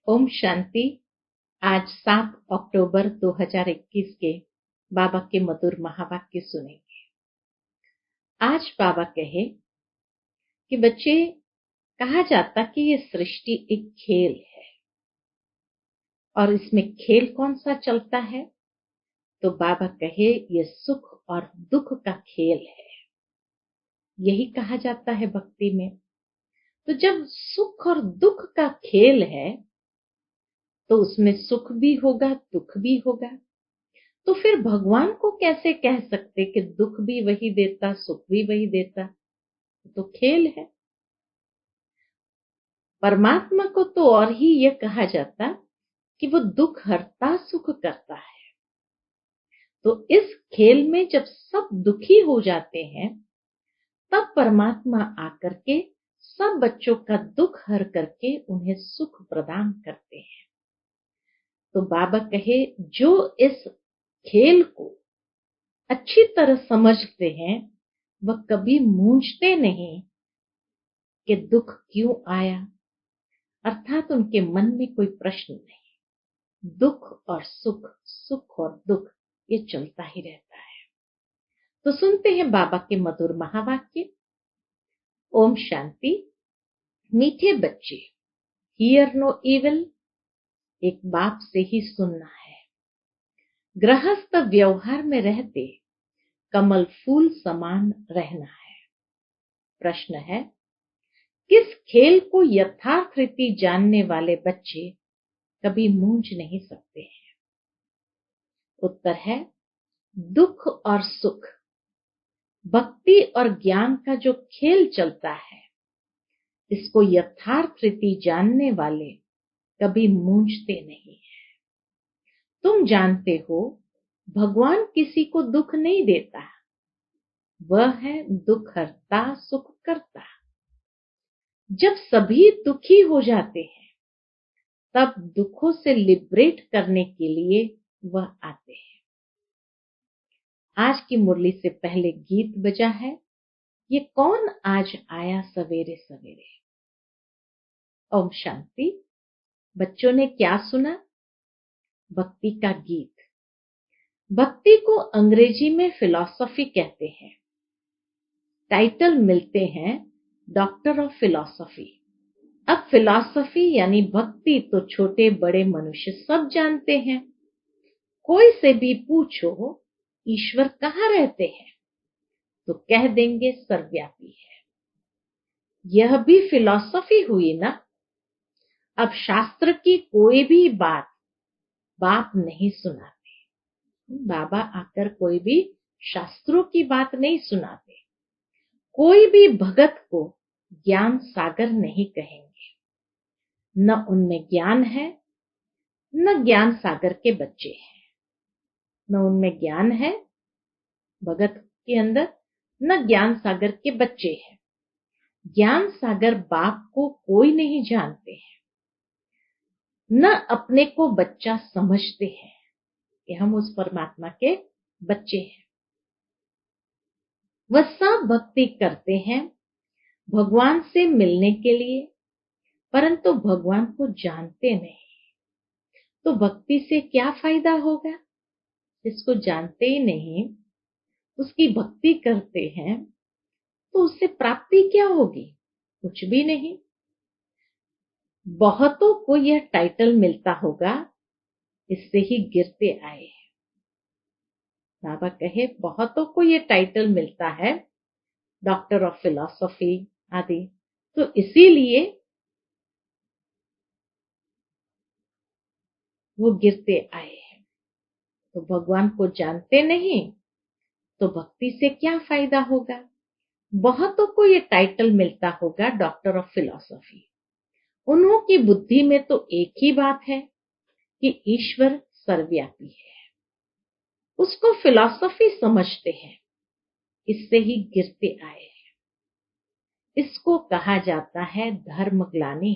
ओम शांति। आज 7 अक्टूबर 2021 के बाबा के मधुर महावाक्य सुनेंगे। आज बाबा कहे कि बच्चे, कहा जाता कि ये सृष्टि एक खेल है और इसमें खेल कौन सा चलता है, तो बाबा कहे ये सुख और दुख का खेल है। यही कहा जाता है भक्ति में। तो जब सुख और दुख का खेल है तो उसमें सुख भी होगा, दुख भी होगा। तो फिर भगवान को कैसे कह सकते कि दुख भी वही देता, सुख भी वही देता? तो खेल है। परमात्मा को तो और ही यह कहा जाता कि वो दुख हरता, सुख करता है। तो इस खेल में जब सब दुखी हो जाते हैं, तब परमात्मा आकर के सब बच्चों का दुख हर करके उन्हें सुख प्रदान करते हैं। तो बाबा कहे, जो इस खेल को अच्छी तरह समझते हैं वह कभी मूंझते नहीं कि दुख क्यों आया, अर्थात उनके मन में कोई प्रश्न नहीं। दुख और सुख, सुख और दुख ये चलता ही रहता है। तो सुनते हैं बाबा के मधुर महावाक्य। ओम शांति। मीठे बच्चे, हियर नो इविल, एक बाप से ही सुनना है। गृहस्थ व्यवहार में रहते कमल फूल समान रहना है। प्रश्न है, किस खेल को यथार्थ रीति जानने वाले बच्चे कभी मूंझ नहीं सकते हैं? उत्तर है, दुख और सुख, भक्ति और ज्ञान का जो खेल चलता है, इसको यथार्थ रीति जानने वाले कभी मूंझते नहीं है। तुम जानते हो, भगवान किसी को दुख नहीं देता, वह है दुख हरता, सुख करता। जब सभी दुखी हो जाते हैं, तब दुखों से लिबरेट करने के लिए वह आते हैं। आज की मुरली से पहले गीत बजा है, ये कौन आज आया सवेरे सवेरे। ओम शांति। बच्चों ने क्या सुना? भक्ति का गीत। भक्ति को अंग्रेजी में फिलॉसफी कहते हैं। टाइटल मिलते हैं डॉक्टर ऑफ फिलॉसफी। अब फिलॉसफी यानी भक्ति तो छोटे बड़े मनुष्य सब जानते हैं। कोई से भी पूछो ईश्वर कहाँ रहते हैं, तो कह देंगे सर्वव्यापी है। यह भी फिलॉसफी हुई ना। अब शास्त्र की कोई भी बात बाप नहीं सुनाते। बाबा आकर कोई भी शास्त्रों की बात नहीं सुनाते। कोई भी भगत को ज्ञान सागर नहीं कहेंगे। न उनमें ज्ञान है, न ज्ञान सागर के बच्चे हैं। न उनमें ज्ञान है भगत के अंदर, न ज्ञान सागर के बच्चे हैं। ज्ञान सागर बाप को कोई नहीं जानते हैं, न अपने को बच्चा समझते हैं कि हम उस परमात्मा के बच्चे हैं। वह सब भक्ति करते हैं भगवान से मिलने के लिए, परंतु भगवान को जानते नहीं। तो भक्ति से क्या फायदा होगा? जिसको जानते ही नहीं, उसकी भक्ति करते हैं, तो उससे प्राप्ति क्या होगी? कुछ भी नहीं। बहुतों को यह टाइटल मिलता होगा, इससे ही गिरते आए हैं। बाबा कहे, बहुतों को यह टाइटल मिलता है डॉक्टर ऑफ फिलॉसफी आदि, तो इसीलिए वो गिरते आए हैं। तो भगवान को जानते नहीं, तो भक्ति से क्या फायदा होगा? बहुतों को ये टाइटल मिलता होगा डॉक्टर ऑफ फिलॉसफी। उन्हों की बुद्धि में तो एक ही बात है कि ईश्वर सर्वव्यापी है। उसको फिलॉसफी समझते हैं, इससे ही गिरते आए हैं। इसको कहा जाता है धर्म ग्लानि।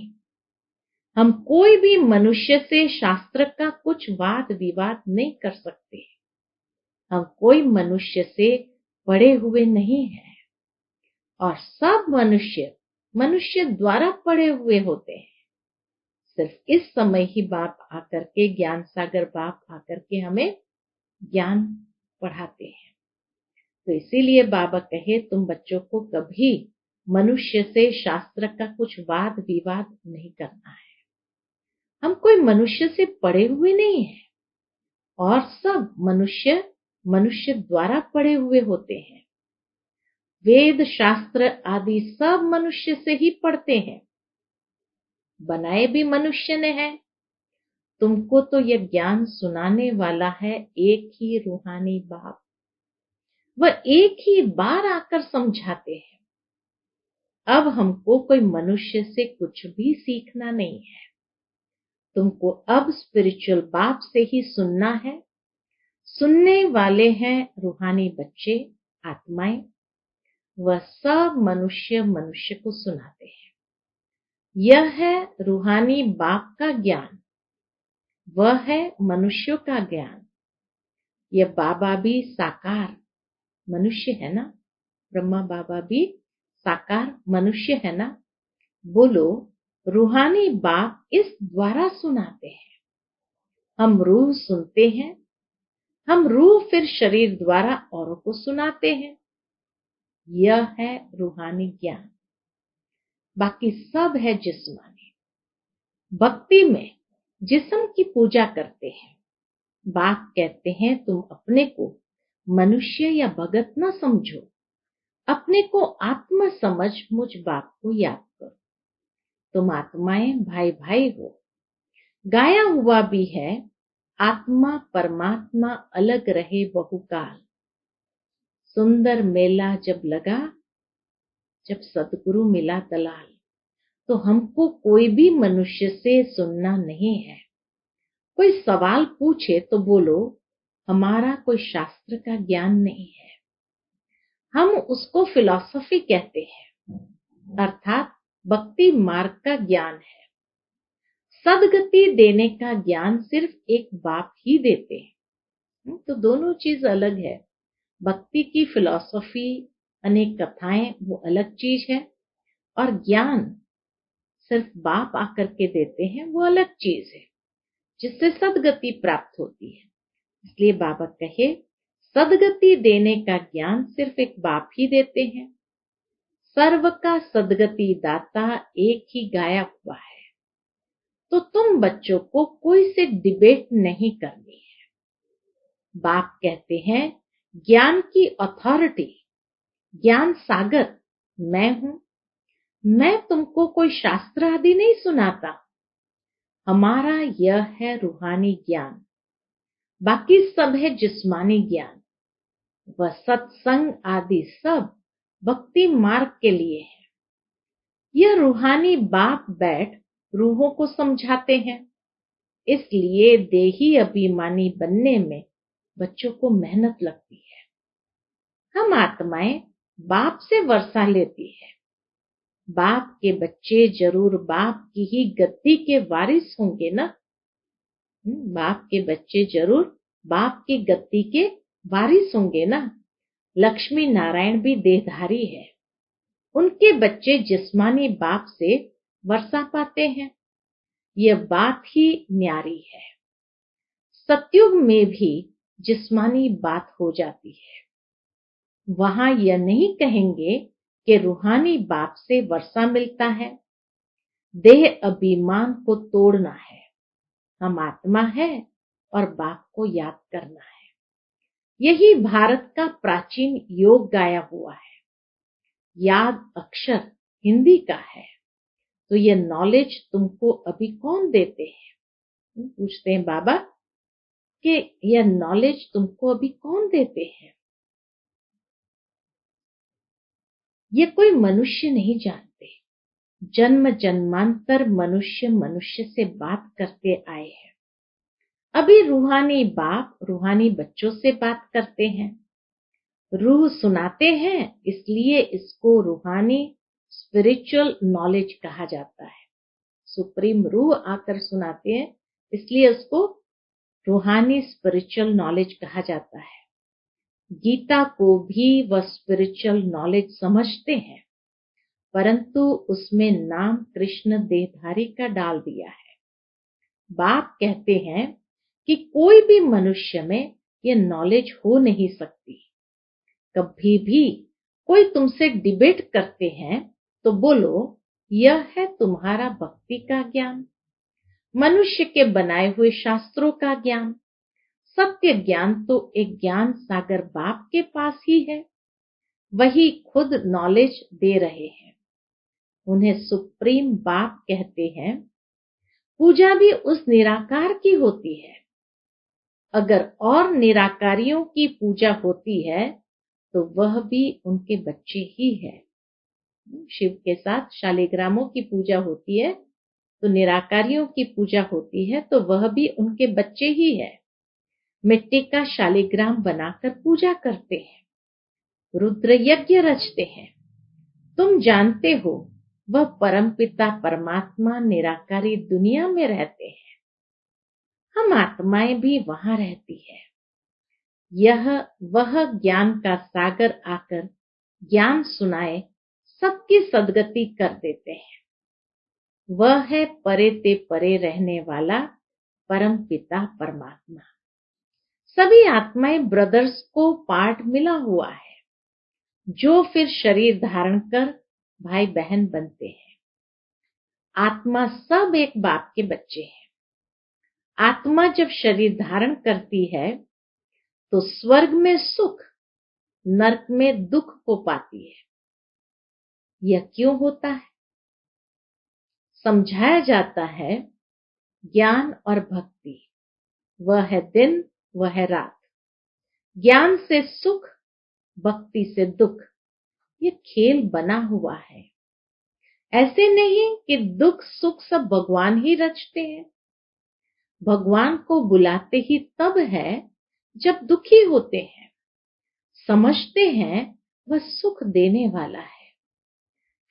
हम कोई भी मनुष्य से शास्त्र का कुछ वाद विवाद नहीं कर सकते। हम कोई मनुष्य से पढ़े हुए नहीं हैं, और सब मनुष्य द्वारा पढ़े हुए होते हैं। सिर्फ इस समय ही बाप आकर के, ज्ञान सागर बाप आकर के हमें ज्ञान पढ़ाते हैं। तो इसीलिए बाबा कहे तुम बच्चों को कभी मनुष्य से शास्त्र का कुछ वाद विवाद नहीं करना है। हम कोई मनुष्य से पढ़े हुए नहीं हैं, और सब मनुष्य द्वारा पढ़े हुए होते हैं। वेद शास्त्र आदि सब मनुष्य से ही पढ़ते हैं, बनाए भी मनुष्य ने है। तुमको तो यह ज्ञान सुनाने वाला है एक ही रूहानी बाप। वह एक ही बार आकर समझाते हैं। अब हमको कोई मनुष्य से कुछ भी सीखना नहीं है। तुमको अब स्पिरिचुअल बाप से ही सुनना है। सुनने वाले हैं रूहानी बच्चे, आत्माएं। वह सब मनुष्य को सुनाते हैं। यह है रूहानी बाप का ज्ञान, वह है मनुष्यों का ज्ञान। यह बाबा भी साकार मनुष्य है ना, ब्रह्मा बाबा भी साकार मनुष्य है ना। बोलो, रूहानी बाप इस द्वारा सुनाते हैं। हम रूह सुनते हैं, हम रूह फिर शरीर द्वारा औरों को सुनाते हैं। यह है रूहानी ज्ञान। बाकी सब है जिस्मानी। भक्ति में जिस्म की पूजा करते हैं। बाप कहते हैं तुम अपने को मनुष्य या भगत न समझो, अपने को आत्मा समझ मुझ बाप को याद करो। तुम आत्माएं भाई भाई हो। गाया हुआ भी है, आत्मा परमात्मा अलग रहे बहुकाल। सुंदर मेला जब लगा, जब सदगुरु मिला दलाल। तो हमको कोई भी मनुष्य से सुनना नहीं है। कोई सवाल पूछे तो बोलो हमारा कोई शास्त्र का ज्ञान नहीं है। हम उसको फिलॉसफी कहते हैं, अर्थात भक्ति मार्ग का ज्ञान है। सदगति देने का ज्ञान सिर्फ एक बाप ही देते हैं। तो दोनों चीज अलग है। भक्ति की फिलॉसफी, अनेक कथाएं, वो अलग चीज है, और ज्ञान सिर्फ बाप आकर के देते हैं, वो अलग चीज है, जिससे सदगति प्राप्त होती है। इसलिए बाबा कहे सदगति देने का ज्ञान सिर्फ एक बाप ही देते हैं। सर्व का सदगति दाता एक ही गाया हुआ है। तो तुम बच्चों को कोई से डिबेट नहीं करनी है। बाप कहते हैं ज्ञान की अथॉरिटी, ज्ञान सागर मैं हूं। मैं तुमको कोई शास्त्र आदि नहीं सुनाता। हमारा यह है रूहानी ज्ञान, बाकी सब है जिस्मानी ज्ञान। वह सत्संग आदि सब भक्ति मार्ग के लिए है। यह रूहानी बाप बैठ रूहों को समझाते हैं। इसलिए देही अभिमानी बनने में बच्चों को मेहनत लगती है। हम आत्माएं बाप से वर्षा लेती है। बाप के बच्चे जरूर बाप की ही गद्दी के वारिस होंगे ना। बाप के बच्चे जरूर बाप की गद्दी के वारिस होंगे ना। लक्ष्मी नारायण भी देहधारी है। उनके बच्चे जिस्मानी बाप से वर्षा पाते हैं। यह बात ही न्यारी है। सतयुग में भी जिस्मानी बात हो जाती है। वहां यह नहीं कहेंगे कि रूहानी बाप से वर्षा मिलता है। देह अभिमान को तोड़ना है। हम आत्मा है और बाप को याद करना है। यही भारत का प्राचीन योग गाया हुआ है। याद अक्षर हिंदी का है। तो यह नॉलेज तुमको अभी कौन देते हैं? पूछते हैं बाबा कि यह नॉलेज तुमको अभी कौन देते हैं? ये कोई मनुष्य नहीं जानते। जन्म जन्मांतर मनुष्य से बात करते आए हैं। अभी रूहानी बाप रूहानी बच्चों से बात करते हैं। रूह सुनाते हैं, इसलिए इसको रूहानी स्पिरिचुअल नॉलेज कहा जाता है। सुप्रीम रूह आकर सुनाते हैं, इसलिए उसको रूहानी स्पिरिचुअल नॉलेज कहा जाता है। गीता को भी वह स्पिरिचुअल नॉलेज समझते हैं, परंतु उसमें नाम कृष्ण देहधारी का डाल दिया है। बाप कहते हैं कि कोई भी मनुष्य में ये नॉलेज हो नहीं सकती। कभी भी कोई तुमसे डिबेट करते हैं तो बोलो यह है तुम्हारा भक्ति का ज्ञान, मनुष्य के बनाए हुए शास्त्रों का ज्ञान। सत्य ज्ञान तो एक ज्ञान सागर बाप के पास ही है, वही खुद नॉलेज दे रहे हैं। उन्हें सुप्रीम बाप कहते हैं। पूजा भी उस निराकार की होती है। अगर और निराकारियों की पूजा होती है तो वह भी उनके बच्चे ही है। शिव के साथ शालिग्रामों की पूजा होती है तो निराकारियों की पूजा होती है तो वह भी उनके बच्चे ही है। मिट्टी का शालिग्राम बनाकर पूजा करते हैं, रुद्र यज्ञ रचते हैं। तुम जानते हो वह परमपिता परमात्मा निराकारी दुनिया में रहते हैं। हम आत्माएं भी वहां रहती है। यह वह ज्ञान का सागर आकर ज्ञान सुनाए सबकी सदगति कर देते हैं। वह है परे ते परे रहने वाला परम पिता परमात्मा। सभी आत्माएं ब्रदर्स को पार्ट मिला हुआ है, जो फिर शरीर धारण कर भाई बहन बनते हैं। आत्मा सब एक बाप के बच्चे हैं। आत्मा जब शरीर धारण करती है तो स्वर्ग में सुख, नरक में दुख को पाती है। यह क्यों होता है? समझाया जाता है ज्ञान और भक्ति, वह है दिन, वह है रात। ज्ञान से सुख, भक्ति से दुख, ये खेल बना हुआ है। ऐसे नहीं कि दुख सुख सब भगवान ही रचते हैं। भगवान को बुलाते ही तब है जब दुखी होते हैं, समझते हैं वह सुख देने वाला है।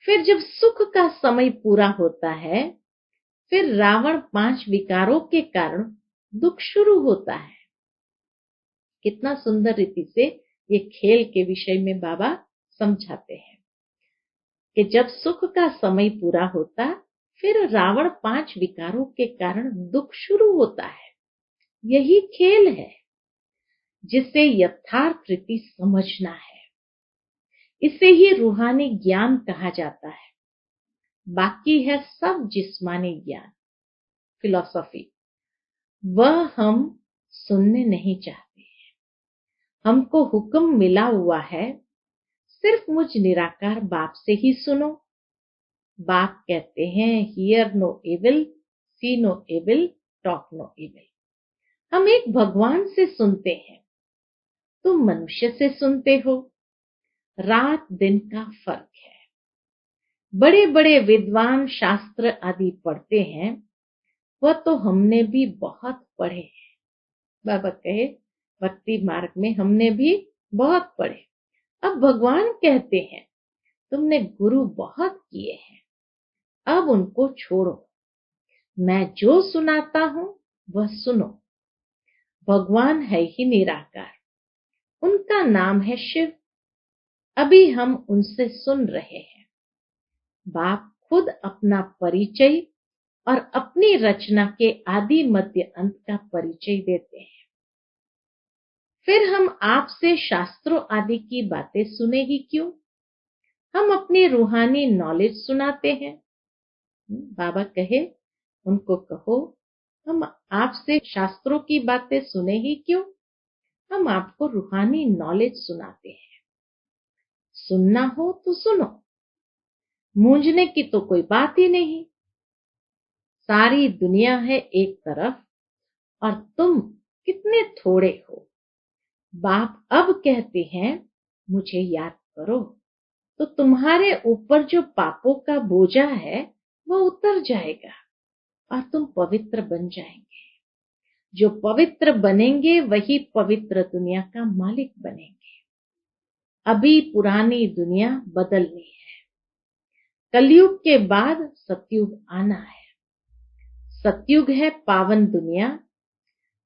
फिर जब सुख का समय पूरा होता है, फिर रावण 5 विकारों के कारण दुख शुरू होता है। कितना सुंदर रीति से ये खेल के विषय में बाबा समझाते हैं कि जब सुख का समय पूरा होता, फिर रावण 5 विकारों के कारण दुख शुरू होता है। यही खेल है जिसे यथार्थ रीति समझना है। इसे ही रूहानी ज्ञान कहा जाता है। बाकी है सब जिस्मानी ज्ञान, फिलॉसफी, वह हम सुनने नहीं चाहते हैं। हमको हुक्म मिला हुआ है सिर्फ मुझ निराकार बाप से ही सुनो। बाप कहते हैं hear no evil, see no evil, talk no evil. हम एक भगवान से सुनते हैं, तुम मनुष्य से सुनते हो। रात दिन का फर्क है। बड़े बड़े विद्वान शास्त्र आदि पढ़ते हैं, वह तो हमने भी बहुत पढ़े हैं। बाबा कहे भक्ति मार्ग में हमने भी बहुत पढ़े। अब भगवान कहते हैं तुमने गुरु बहुत किए हैं, अब उनको छोड़ो। मैं जो सुनाता हूं वह सुनो। भगवान है ही निराकार, उनका नाम है शिव। अभी हम उनसे सुन रहे हैं। बाप खुद अपना परिचय और अपनी रचना के आदि मध्य अंत का परिचय देते हैं। फिर हम आपसे शास्त्रों आदि की बातें सुने ही क्यों? हम अपनी रूहानी नॉलेज सुनाते हैं। बाबा कहे उनको कहो हम आपसे शास्त्रों की बातें सुने ही क्यों? हम आपको रूहानी नॉलेज सुनाते हैं। सुनना हो तो सुनो, मूंझने की तो कोई बात ही नहीं। सारी दुनिया है एक तरफ और तुम कितने थोड़े हो। बाप अब कहते हैं मुझे याद करो, तो तुम्हारे ऊपर जो पापों का बोझा है वह उतर जाएगा और तुम पवित्र बन जाएंगे। जो पवित्र बनेंगे वही पवित्र दुनिया का मालिक बनेंगे। अभी पुरानी दुनिया बदलनी है। कलयुग के बाद सतयुग आना है। सतयुग है पावन दुनिया।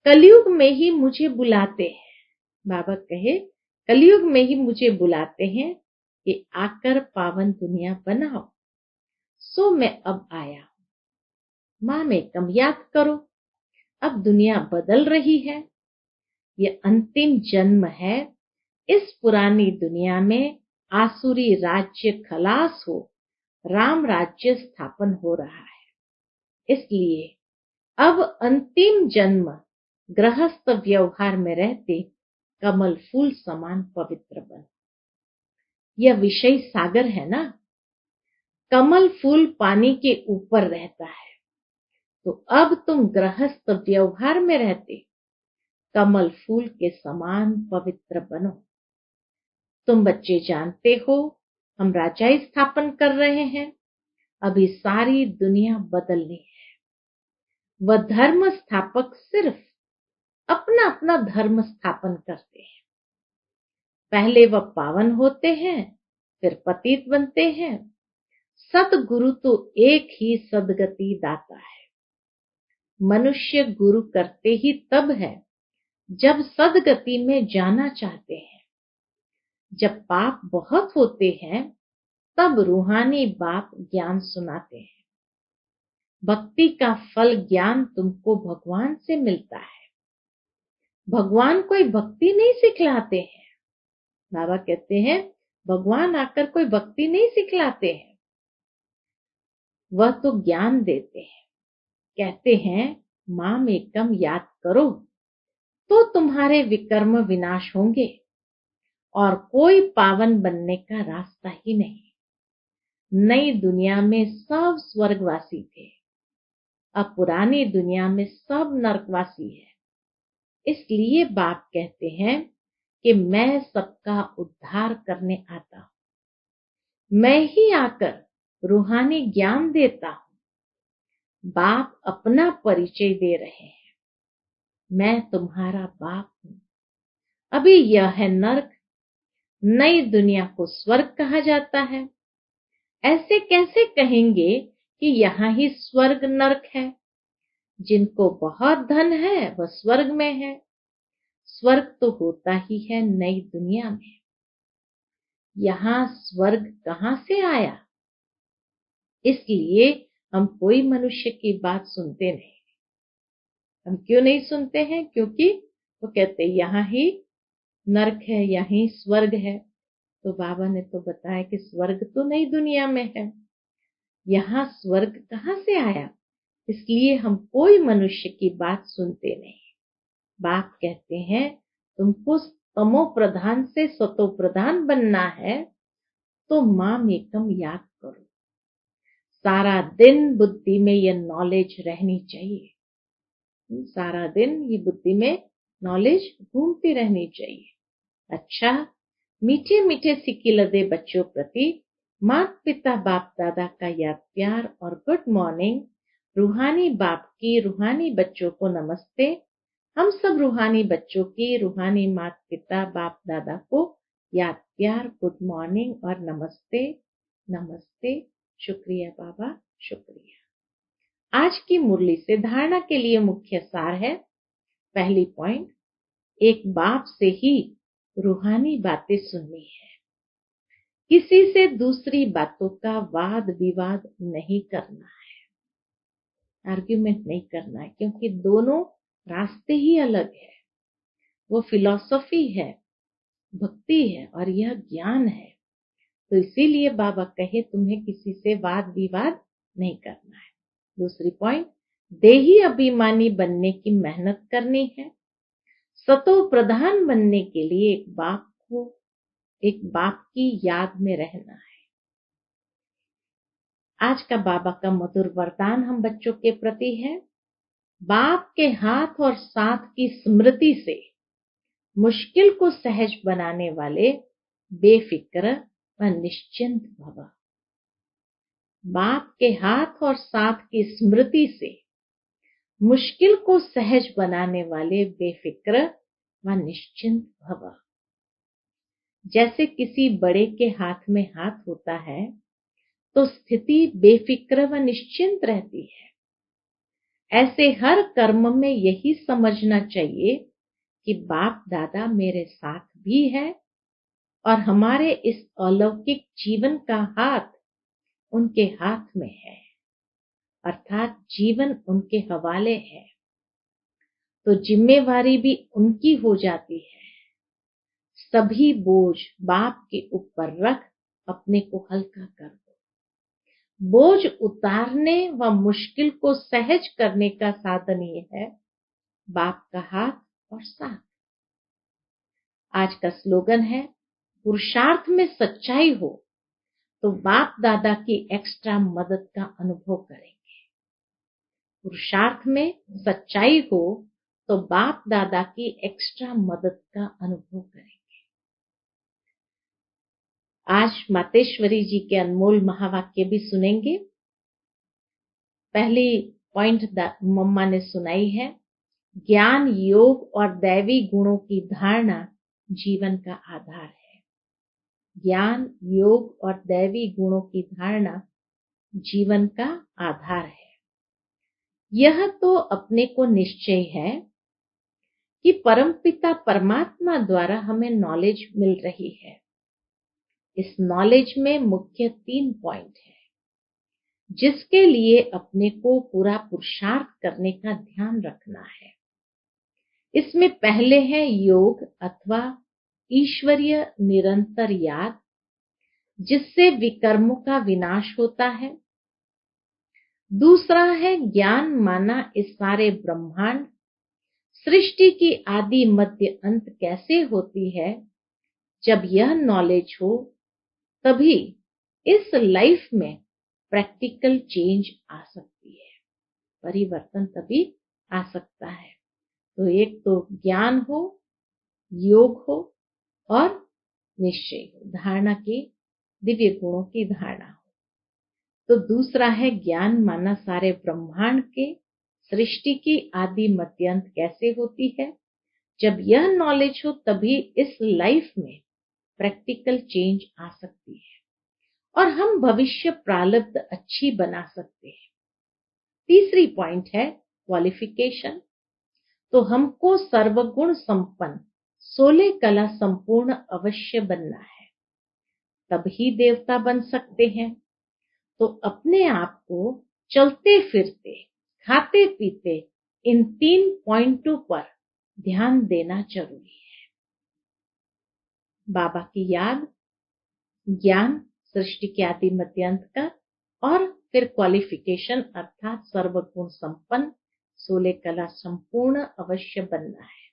कलयुग में ही मुझे बुलाते हैं। बाबा कहे कलयुग में ही मुझे बुलाते हैं कि आकर पावन दुनिया बनाओ। सो मैं अब आया हूं। माँ में कम याद करो। अब दुनिया बदल रही है। ये अंतिम जन्म है। इस पुरानी दुनिया में आसुरी राज्य खलास हो, राम राज्य स्थापन हो रहा है। इसलिए अब अंतिम जन्म गृहस्थ व्यवहार में रहते कमल फूल समान पवित्र बन। यह विषय सागर है ना। कमल फूल पानी के ऊपर रहता है, तो अब तुम गृहस्थ व्यवहार में रहते कमल फूल के समान पवित्र बनो। तुम बच्चे जानते हो हम राजाई स्थापन कर रहे हैं। अभी सारी दुनिया बदलनी है। वह धर्म स्थापक सिर्फ अपना अपना धर्म स्थापन करते हैं। पहले वह पावन होते हैं, फिर पतित बनते हैं। सदगुरु तो एक ही सदगति दाता है। मनुष्य गुरु करते ही तब है जब सदगति में जाना चाहते हैं। जब पाप बहुत होते हैं तब रूहानी बाप ज्ञान सुनाते हैं। भक्ति का फल ज्ञान तुमको भगवान से मिलता है। भगवान कोई भक्ति नहीं सिखलाते हैं। बाबा कहते हैं भगवान आकर कोई भक्ति नहीं सिखलाते हैं, वह तो ज्ञान देते हैं। कहते हैं माम एकम याद करो तो तुम्हारे विकर्म विनाश होंगे और कोई पावन बनने का रास्ता ही नहीं। नई दुनिया में सब स्वर्गवासी थे, अब पुरानी दुनिया में सब नरकवासी है। इसलिए बाप कहते हैं कि मैं सबका उद्धार करने आता हूं। मैं ही आकर रूहानी ज्ञान देता हूं। बाप अपना परिचय दे रहे हैं, मैं तुम्हारा बाप हूं। अभी यह है नरक, नई दुनिया को स्वर्ग कहा जाता है। ऐसे कैसे कहेंगे कि यहाँ ही स्वर्ग नरक है? जिनको बहुत धन है वह स्वर्ग में है। स्वर्ग तो होता ही है नई दुनिया में। यहाँ स्वर्ग कहाँ से आया? इसलिए हम कोई मनुष्य की बात सुनते नहीं। हम क्यों नहीं सुनते हैं? क्योंकि वो कहते यहाँ ही नरक है, यहीं स्वर्ग है। तो बाबा ने तो बताया कि स्वर्ग तो नई दुनिया में है, यहाँ स्वर्ग कहाँ से आया? इसलिए हम कोई मनुष्य की बात सुनते नहीं। बाप कहते हैं तुमको तमो प्रधान से सतो प्रधान बनना है तो माम एकम याद करो। सारा दिन बुद्धि में यह नॉलेज रहनी चाहिए। सारा दिन ये बुद्धि में नॉलेज घूमती रहनी चाहिए। अच्छा, मीठे मीठे सिकिलदे बच्चों प्रति माता पिता बाप दादा का याद प्यार और गुड मॉर्निंग। रूहानी बाप की रूहानी बच्चों को नमस्ते। हम सब रूहानी बच्चों की रूहानी माता पिता बाप दादा को याद प्यार, गुड मॉर्निंग और नमस्ते। नमस्ते। शुक्रिया बाबा, शुक्रिया। आज की मुरली से धारणा के लिए मुख्य सार है। पहली पॉइंट, एक बाप से ही रूहानी बातें सुननी है। किसी से दूसरी बातों का वाद विवाद नहीं करना है, आर्ग्यूमेंट नहीं करना है, क्योंकि दोनों रास्ते ही अलग है। वो फिलॉसफी है, भक्ति है और यह ज्ञान है। तो इसीलिए बाबा कहे तुम्हें किसी से वाद विवाद नहीं करना है। दूसरी पॉइंट, देही अभिमानी बनने की मेहनत करनी है। सतो प्रधान बनने के लिए एक बाप की याद में रहना है। आज का बाबा का मधुर वरदान हम बच्चों के प्रति है। बाप के हाथ और साथ की स्मृति से मुश्किल को सहज बनाने वाले बेफिक्र व निश्चिंत भव। बाप के हाथ और साथ की स्मृति से मुश्किल को सहज बनाने वाले बेफिक्र व निश्चिंत भव। जैसे किसी बड़े के हाथ में हाथ होता है तो स्थिति बेफिक्र व निश्चिंत रहती है। ऐसे हर कर्म में यही समझना चाहिए कि बाप दादा मेरे साथ भी है और हमारे इस अलौकिक जीवन का हाथ उनके हाथ में है, अर्थात जीवन उनके हवाले है। तो जिम्मेवारी भी उनकी हो जाती है। सभी बोझ बाप के ऊपर रख अपने को हल्का कर दो। बोझ उतारने व मुश्किल को सहज करने का साधन ये है बाप का हाथ और साथ। आज का स्लोगन है, पुरुषार्थ में सच्चाई हो तो बाप दादा की एक्स्ट्रा मदद का अनुभव करेंगे। पुरुषार्थ में सच्चाई हो तो बाप दादा की एक्स्ट्रा मदद का अनुभव करेंगे। आज मातेश्वरी जी के अनमोल महावाक्य भी सुनेंगे। पहली पॉइंट मम्मा ने सुनाई है, ज्ञान योग और दैवी गुणों की धारणा जीवन का आधार है। ज्ञान योग और दैवी गुणों की धारणा जीवन का आधार है। यह तो अपने को निश्चय है कि परमपिता परमात्मा द्वारा हमें नॉलेज मिल रही है। इस नॉलेज में मुख्य 3 पॉइंट है जिसके लिए अपने को पूरा पुरुषार्थ करने का ध्यान रखना है। इसमें पहले है योग अथवा ईश्वरीय निरंतर याद, जिससे विकर्मों का विनाश होता है। दूसरा है ज्ञान माना इस सारे ब्रह्मांड सृष्टि की आदि मध्य अंत कैसे होती है। जब यह नॉलेज हो तभी इस लाइफ में प्रैक्टिकल चेंज आ सकती है, परिवर्तन तभी आ सकता है। तो एक तो ज्ञान हो, योग हो और निश्चय हो, धारणा की दिव्य गुणों की धारणा हो। तो दूसरा है ज्ञान माना सारे ब्रह्मांड के सृष्टि की आदि मध्यांत कैसे होती है। जब यह नॉलेज हो तभी इस लाइफ में प्रैक्टिकल चेंज आ सकती है और हम भविष्य प्रारब्ध अच्छी बना सकते हैं। तीसरी पॉइंट है क्वालिफिकेशन। तो हमको सर्वगुण संपन्न 16 कला संपूर्ण अवश्य बनना है, तभी देवता बन सकते हैं। तो अपने आप को चलते फिरते खाते पीते इन 3 पॉइंटों पर ध्यान देना जरूरी है। बाबा की याद, ज्ञान सृष्टि के आदि मध्यांत का और फिर क्वालिफिकेशन अर्थात सर्वगुण संपन्न 16 कला संपूर्ण अवश्य बनना है,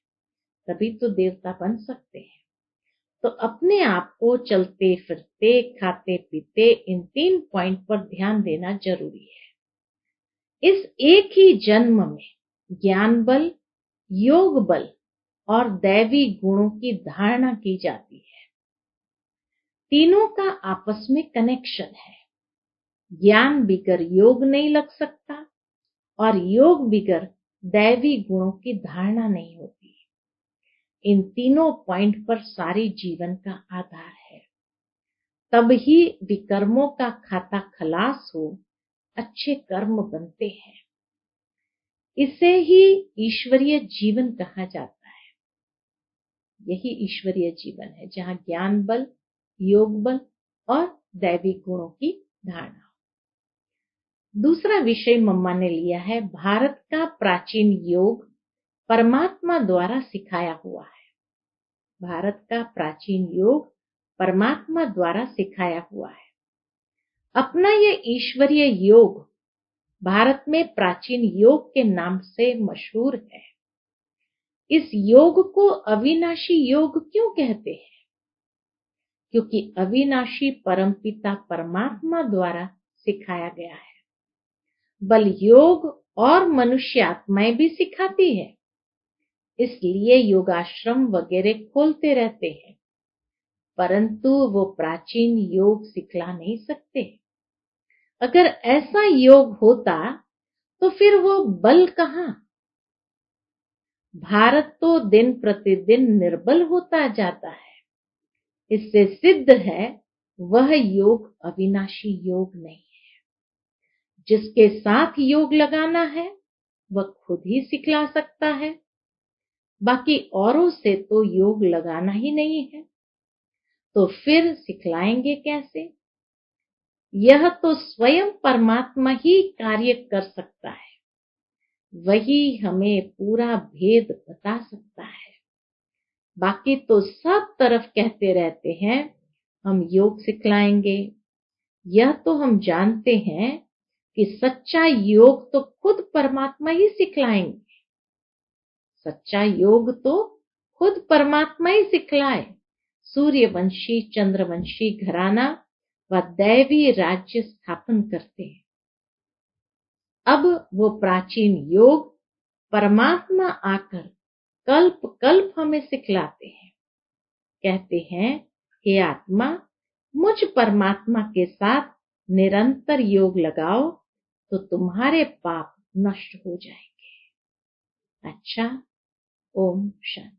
तभी तो देवता बन सकते हैं। तो अपने आप को चलते फिरते खाते पीते इन 3 पॉइंट पर ध्यान देना जरूरी है। इस एक ही जन्म में ज्ञान बल, योग बल और दैवी गुणों की धारणा की जाती है। तीनों का आपस में कनेक्शन है। ज्ञान बिगर योग नहीं लग सकता और योग बिगर दैवी गुणों की धारणा नहीं होती। इन तीनों पॉइंट पर सारे जीवन का आधार है, तब ही विकर्मों का खाता खलास हो, अच्छे कर्म बनते हैं। इसे ही ईश्वरीय जीवन कहा जाता है। यही ईश्वरीय जीवन है जहाँ ज्ञान बल, योग बल और दैवी गुणों की धारणा। दूसरा विषय मम्मा ने लिया है, भारत का प्राचीन योग परमात्मा द्वारा सिखाया हुआ है। भारत का प्राचीन योग परमात्मा द्वारा सिखाया हुआ है। अपना ये ईश्वरीय योग भारत में प्राचीन योग के नाम से मशहूर है। इस योग को अविनाशी योग क्यों कहते हैं? क्योंकि अविनाशी परमपिता परमात्मा द्वारा सिखाया गया है। बल योग और मनुष्य आत्माएं भी सिखाती है, इसलिए योगाश्रम वगैरह खोलते रहते हैं, परंतु वो प्राचीन योग सिखला नहीं सकते। अगर ऐसा योग होता तो फिर वो बल कहाँ? भारत तो दिन प्रतिदिन निर्बल होता जाता है। इससे सिद्ध है वह योग अविनाशी योग नहीं है। जिसके साथ योग लगाना है वह खुद ही सिखला सकता है, बाकी औरों से तो योग लगाना ही नहीं है, तो फिर सिखलाएंगे कैसे? यह तो स्वयं परमात्मा ही कार्य कर सकता है। वही हमें पूरा भेद बता सकता है। बाकी तो सब तरफ कहते रहते हैं हम योग सिखलाएंगे। यह तो हम जानते हैं कि सच्चा योग तो खुद परमात्मा ही सिखलाएंगे। सच्चा योग तो खुद परमात्मा ही सिखलाए। सूर्यवंशी चंद्रवंशी घराना व दैवी राज्य स्थापन करते हैं। अब वो प्राचीन योग परमात्मा आकर कल्प कल्प हमें सिखलाते हैं। कहते हैं, हे आत्मा, मुझ परमात्मा के साथ निरंतर योग लगाओ तो तुम्हारे पाप नष्ट हो जाएंगे। अच्छा, ओम शांति।